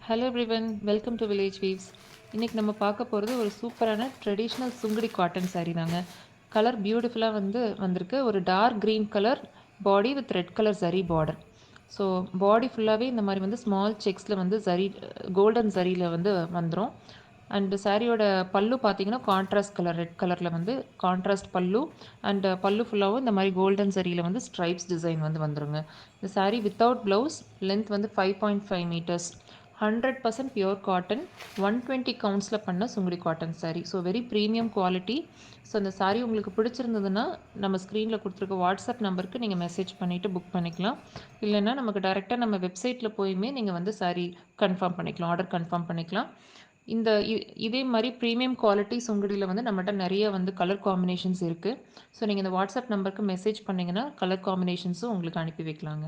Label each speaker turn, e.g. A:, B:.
A: Hello everyone, welcome to village weaves. இன்றைக்கி நம்ம பார்க்க போகிறது ஒரு சூப்பரான ட்ரெடிஷ்னல் சுங்குடி காட்டன் saree தாங்க. கலர் பியூட்டிஃபுல்லாக வந்திருக்கு. ஒரு dark green colour body with red colour zari border. So body ஃபுல்லாகவே இந்த மாதிரி வந்து ஸ்மால் செக்ஸில் வந்து ஜரி கோல்டன் ஜரியில் வந்து வந்துடும். அண்டு சாரியோட பல்லு பார்த்தீங்கன்னா கான்ட்ராஸ்ட் கலர் ரெட் கலரில் வந்து கான்ட்ராஸ்ட் பல்லு. அண்டு பல்லு ஃபுல்லாகவும் இந்த மாதிரி கோல்டன் சரியில் வந்து ஸ்ட்ரைப்ஸ் டிசைன் வந்து வந்துருங்க. இந்த சாரீ வித்தவுட் ப்ளவுஸ், லென்த் வந்து 5.5 மீட்டர்ஸ், 100% பியூர் காட்டன், 120 கவுண்ட்ஸில் பண்ண Sungudi cotton sari. So very premium quality. So இந்த சாரீ உங்களுக்கு பிடிச்சிருந்ததுன்னா நம்ம ஸ்க்ரீனில் கொடுத்துருக்க வாட்ஸ்அப் நம்பருக்கு நீங்கள் மெசேஜ் பண்ணிவிட்டு புக் பண்ணிக்கலாம். இல்லைன்னா நமக்கு டைரெக்டாக நம்ம வெப்சைட்டில் போயுமே நீங்கள் வந்து சாரீ கன்ஃபார்ம் பண்ணிக்கலாம், ஆர்டர் கன்ஃபார்ம் பண்ணிக்கலாம். இந்த இதே மாதிரி ப்ரீமியம் குவாலிட்டி சுங்குடியில் வந்து நம்மகிட்ட நிறைய வந்து கலர் காம்பினேஷன்ஸ் இருக்குது. ஸோ நீங்கள் இந்த வாட்ஸ்அப் நம்பருக்கு மெசேஜ் பண்ணிங்கன்னா கலர் காம்பினேஷன்ஸும் உங்களுக்கு அனுப்பி வைக்கலாங்க.